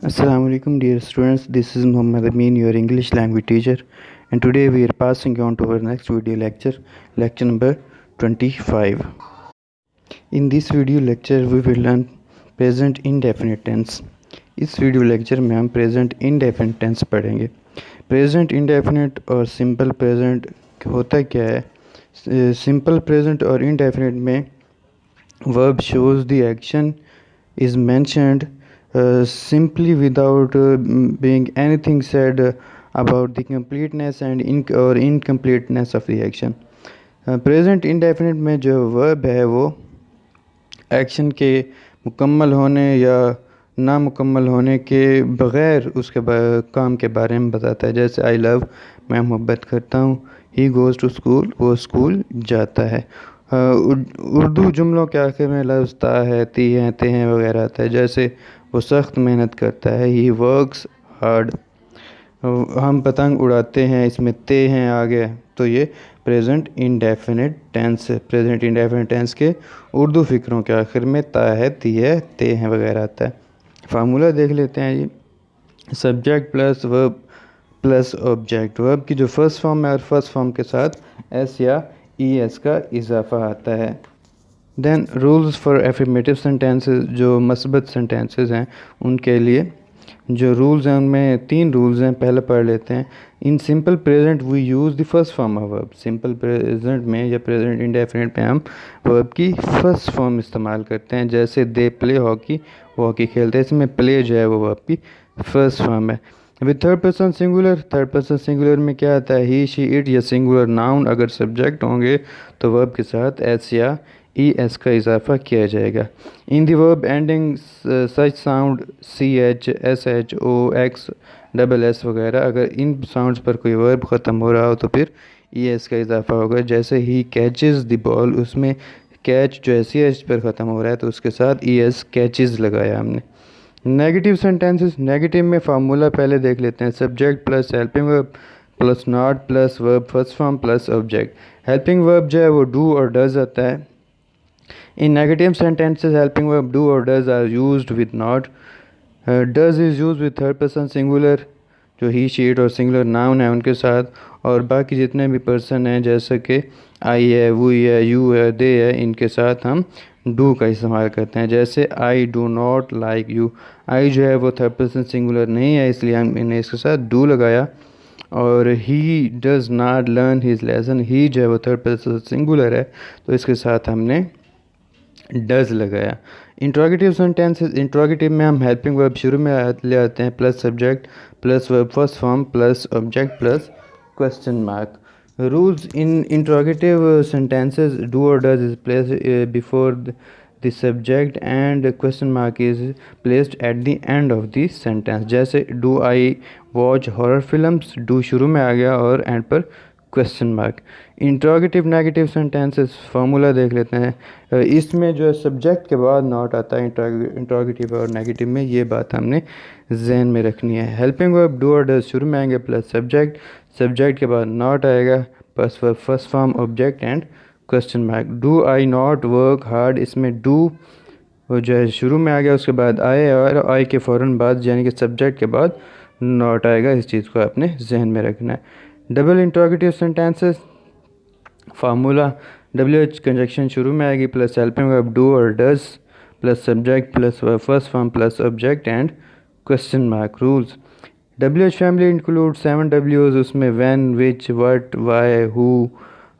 Assalamu alaikum dear students, this is Muhammad Amin, your English language teacher, and today we are passing on to our next video lecture number 25. In this video lecture we will learn present indefinite tense. इस video lecture में हम present indefinite tense पढ़ेंगे। Present indefinite और simple present होता क्या है? Simple present और indefinite में verb shows the action is mentioned simply without being anything said about the completeness and or incompleteness of the action. Present indefinite में जो verb है वो एक्शन के मुकम्मल होने या नामुकम्मल होने के बग़ैर उसके काम के बारे में बताता है। जैसे आई लव, मैं मोहब्बत करता हूँ। ही गोज़ टू स्कूल, वो स्कूल जाता है। उर्दू जुमलों के आखिर में लफ्ज़ ता है, ती हैं, ते हैं वगैरह आता है। जैसे वो सख्त मेहनत करता है, ही वर्क्स हार्ड। हम पतंग उड़ाते हैं, इसमें ते हैं आ गया, तो ये प्रेजेंट इंडेफिनिट टेंस है। प्रेजेंट इंडेफिनिट टेंस के उर्दू फ़िक्रों के आखिर में ता है, ती है, ते हैं वगैरह आता है। फार्मूला देख लेते हैं जी। Subject plus verb plus object. Verb की जो फर्स्ट फॉर्म है और फर्स्ट फॉर्म के साथ एस या ई एस का इजाफा आता है। Then rules for affirmative sentences, जो मस्बत सेंटेंसेस हैं उनके लिए जो रूल्स हैं उनमें 3 रूल्स हैं। पहले पढ़ लेते हैं। In simple present we use the first form of verb. Simple present में या प्रेजेंट इंडेफिनिट में हम वर्ब की फर्स्ट फॉर्म इस्तेमाल करते हैं। जैसे दे प्ले हॉकी, वो हॉकी खेलते हैं, इसमें प्ले जो है वो वर्ब की फर्स्ट फॉर्म है। विद थर्ड पर्सन सिंगुलर में क्या आता है? ही, शी, इट या सिंगुलर नाउन अगर सब्जेक्ट होंगे तो वर्ब के साथ एस या ई एस का इजाफा किया जाएगा। In the verb ending such sound C H, S H, O, X, double S वगैरह, अगर इन साउंड्स पर कोई वर्ब ख़त्म हो रहा हो तो फिर ई एस का इजाफा होगा। जैसे ही कैचेज़ द बॉल, उसमें कैच जो है सी एच पर ख़त्म हो रहा है तो उसके साथ ई एस कैचेज़ लगाया हमने। नेगेटिव सेंटेंसेस, नेगेटिव में फार्मूला पहले देख लेते हैं। Subject plus helping verb plus not plus verb first form plus object. Helping verb जो है वो डू और डज आता है। In negative sentences helping verb do और does are used with not. Does is use with third person singular, जो he, she, it और singular noun है उनके साथ, और बाकी जितने भी पर्सन हैं जैसे कि आई है, वो है, यू है, दे है, इनके साथ हम डू का इस्तेमाल करते हैं। जैसे I do not like you, I जो है वो थर्ड पर्सन सिंगुलर नहीं है इसलिए हमने इसके साथ डू लगाया। और he does not learn his lesson, he जो है वो थर्ड पर्सन सिंगुलर है तो इसके साथ हमने डज़ लगाया। इंट्रोगेटिव सेंटेंसेस, इंट्रोगेटिव में हम हेल्पिंग वर्ब शुरू में ले आते हैं plus subject plus verb first form plus object plus question mark. Rules in interrogative sentences, do और does is placed before the subject and question mark is placed at the end of the sentence. जैसे do I watch horror films, do शुरू में आ गया और end पर question mark. Interrogative negative sentences, formula देख लेते हैं। इसमें जो है सब्जेक्ट के बाद नॉट आता है इंट्रोगेटिव और नेगेटिव में, ये बात हमने जहन में रखनी है। हेल्पिंग वर्ब डू और डज शुरू में आएंगे प्लस सब्जेक्ट, सब्जेक्ट के बाद नॉट आएगा plus verb first form object and question mark. Do I not work hard, इसमें डू वो जो है शुरू में आ गया, उसके बाद आए और आई के फ़ौरन बाद यानी कि सब्जेक्ट के बाद नॉट आएगा। इस चीज़ को आपने जहन में रखना है। Double interrogative sentences, formula W H conjunction शुरू में आएगी प्लस हेल्पिंग वर्ब डू और does plus subject plus verb first form plus object and question mark. Rules, W H family include 7 डब्ल्यूज, उसमें when, which, what, why, who,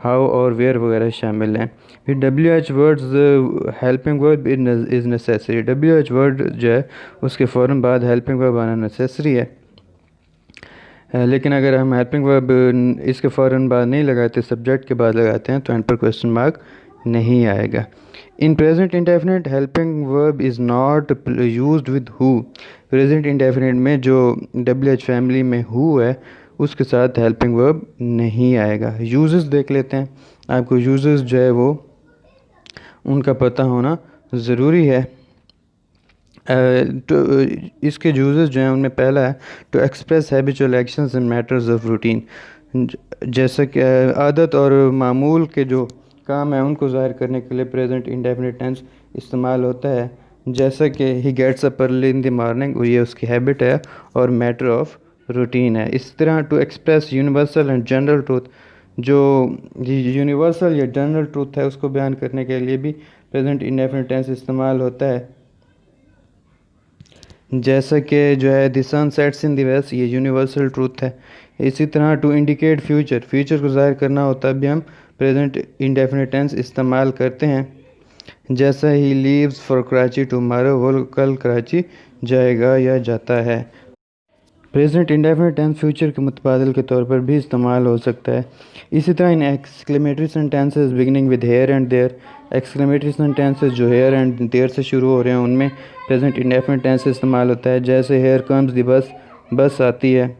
how और where वगैरह शामिल हैं। फिर W H words helping verb is necessary. W H word जो है उसके फ़ौरन बाद हेल्पिंग वर्ब आना नेसेसरी है, लेकिन अगर हम हेल्पिंग वर्ब इसके फ़ौरन बाद नहीं लगाते, सब्जेक्ट के बाद लगाते हैं तो एंड पर क्वेश्चन मार्क नहीं आएगा। In present indefinite helping verb is not used with who. Present indefinite में जो डब्ल्यू एच फैमिली में हु है उसके साथ हेल्पिंग वर्ब नहीं आएगा। यूजेस देख लेते हैं। आपको यूजेस जो है वो उनका पता होना ज़रूरी है। तो इसके यूजेस जो हैं उनमें पहला है to express habitual actions and matters of routine. जैसे कि आदत और मामूल के जो काम है उनको ज़ाहिर करने के लिए प्रेजेंट इंडेफिनिट टेंस इस्तेमाल होता है। जैसा कि he gets up early in the morning, ये उसकी हैबिट है और मैटर ऑफ रूटीन है। इस तरह to express universal and general truth, जो यूनिवर्सल या जनरल ट्रूथ है उसको बयान करने के लिए भी प्रेजेंट इंडेफिनिट टेंस इस्तेमाल होता है। जैसा कि जो है the sun sets in the west, ये यूनिवर्सल ट्रूथ है। इसी तरह टू इंडिकेट फ्यूचर, फ्यूचर को ज़ाहिर करना होता भी हम प्रेजेंट इंडेफिनिट टेंस इस्तेमाल करते हैं। जैसा he leaves for Karachi tomorrow, वो कल कराची जाएगा या जाता है। प्रेजेंट इंडेफिनिट टेंस फ्यूचर के मुतबादिल के तौर पर भी इस्तेमाल हो सकता है। इसी तरह in exclamatory sentences beginning with here and there, exclamatory sentences जो हेयर एंड देयर से शुरू हो रहे हैं उनमें प्रेजेंट इंडेफिनिट टेंस इस्तेमाल होता है। जैसे हेयर कम्स द बस, बस आती है।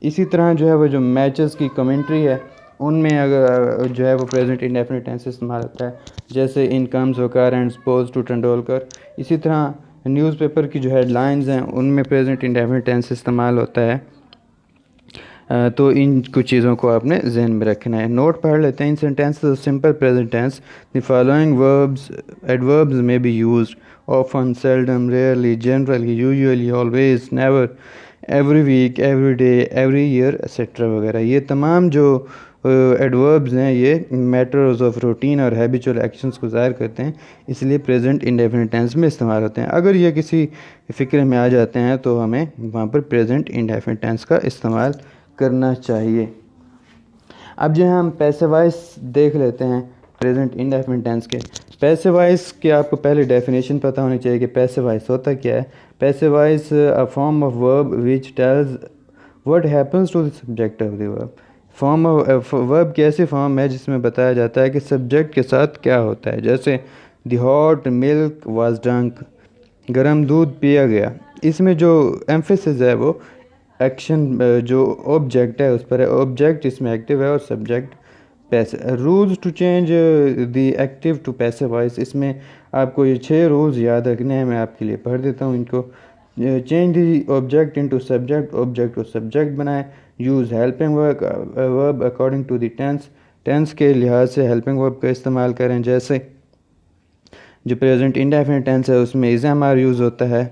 इसी तरह जो है वो जो मैचेस की कमेंट्री है उनमें अगर जो है वो प्रेजेंट इंडेफिनिट टेंस इस्तेमाल होता है। जैसे इन कम्स वकार एंड स्पोज टू टंडोलकर। इसी तरह न्यूज़पेपर की जो हेडलाइंस हैं उनमें प्रेजेंट इंडेफिनिट टेंस इस्तेमाल होता है। तो इन कुछ चीज़ों को आपने जहन में रखना है। नोट पढ़ लेते हैं। In sentences simple present tense the following verbs adverbs में be used often, seldom, rarely, generally, usually, always, never, every week, every day, every year etcetera वगैरह। ये तमाम जो एडवर्ब्स हैं ये मैटर्स ऑफ रूटीन और हैबिचुअल एक्शंस को ज़ाहिर करते हैं, इसलिए प्रेजेंट इंडेफिनिट टेंस में इस्तेमाल होते हैं। अगर ये किसी फ़िक्र में आ जाते हैं तो हमें वहाँ पर प्रेजेंट इंडेफिनिट टेंस का इस्तेमाल करना चाहिए। अब जो है हम पैसिव वॉइस देख लेते हैं प्रेजेंट इंडेफिनिट टेंस के। पैसिव वॉइस की आपको पहले डेफिनेशन पता होनी चाहिए कि पैसिव वॉइस होता क्या है। Passive voice a form of verb which tells what happens to the subject of the verb. Form of verb की ऐसी फॉर्म है जिसमें बताया जाता है कि सब्जेक्ट के साथ क्या होता है। जैसे the hot milk was drunk, गर्म दूध पिया गया। इसमें जो एम्फेसिस है वो एक्शन जो ऑब्जेक्ट है उस पर है। ऑब्जेक्ट इसमें एक्टिव है और subject passive. Rules to change the active to passive voice, इसमें आपको ये 6 रूल्स याद रखने हैं। मैं आपके लिए पढ़ देता हूँ इनको। Change the object into subject, object को सब्जेक्ट बनाएं। Use helping verb according to the tense, tense के लिहाज से हेल्पिंग वर्ब का इस्तेमाल करें। जैसे जो प्रेजेंट इंडेफिनिट टेंस है उसमें इज़ एम आर यूज़ होता है।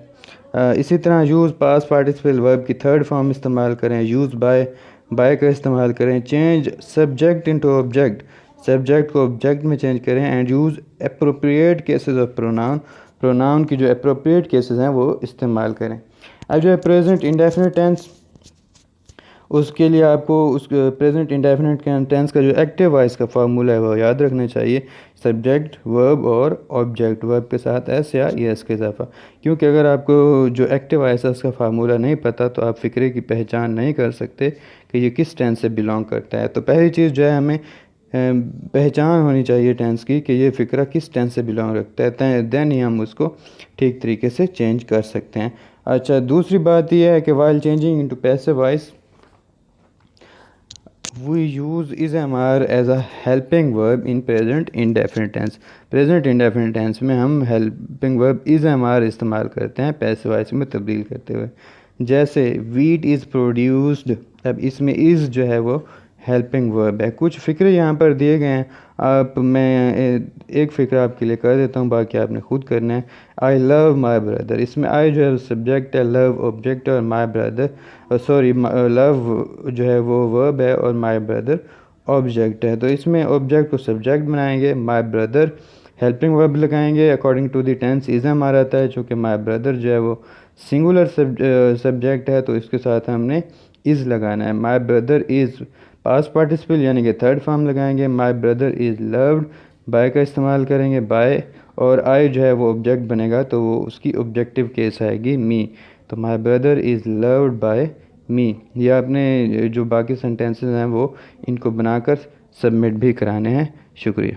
इसी तरह यूज़ पास्ट पार्टिसिपल वर्ब की थर्ड फॉर्म इस्तेमाल करें। यूज़ बाय का इस्तेमाल करें। Change subject into object, subject को ऑब्जेक्ट में चेंज करें। And use appropriate cases of pronoun, pronoun की जो अप्रोप्रिएट केसेस हैं वो इस्तेमाल करें। अब जो है प्रेजेंट इंडेफिनिट टेंस, उसके लिए आपको उस प्रेजेंट इंडेफिनिट टेंस का जो एक्टिव वॉइस का फार्मूला है वो याद रखना चाहिए। सब्जेक्ट वर्ब और ऑब्जेक्ट, वर्ब के साथ एस या एस के इजाफा। क्योंकि अगर आपको जो एक्टिव वॉइस है उसका फार्मूला नहीं पता तो आप फ़िक्रे की पहचान नहीं कर सकते कि ये किस टेंस से बिलोंग करता है। तो पहली चीज़ जो है हमें पहचान होनी चाहिए टेंस की कि ये फ़िक्रा किस टेंस से बिलोंग रखता है, दैन ही हम उसको ठीक तरीके से चेंज कर सकते हैं। अच्छा, दूसरी बात यह है कि while changing into passive voice we use is-am-are as a helping verb in present indefinite tense। Present indefinite tense में हम हेल्पिंग वर्ब is-am-are इस्तेमाल करते हैं पैसिव वॉइस में तब्दील करते हुए। जैसे वीट इज़ प्रोड्यूस्ड, अब इसमें इज़ जो है वो हेल्पिंग वर्ब है। कुछ फ़िक्रे यहाँ पर दिए गए हैं, आप मैं एक फ़िक्रा आपके लिए कर देता हूँ, बाकी आपने खुद करना है। आई लव माई ब्रदर, इसमें आई जो है सब्जेक्ट है, लव ऑब्जेक्ट है और माई ब्रदर सॉरी लव जो है वो वर्ब है और माई ब्रदर ऑब्जेक्ट है। तो इसमें ऑब्जेक्ट को सब्जेक्ट बनाएंगे, माई ब्रदर हेल्पिंग वर्ब लगाएंगे according to the tense is हमारा आता है, चूँकि माई ब्रदर जो है वो सिंगुलर सब्जेक्ट है तो इसके साथ हमने इज़ लगाना है। My brother is past participle यानी कि थर्ड फॉर्म लगाएंगे। My brother is loved, by का इस्तेमाल करेंगे बाय, और आई जो है वो ऑब्जेक्ट बनेगा तो वो उसकी ऑब्जेक्टिव केस आएगी मी। तो my brother is loved by me. ये आपने जो बाकी सेंटेंसेस हैं वो इनको बनाकर सबमिट भी कराने हैं। शुक्रिया।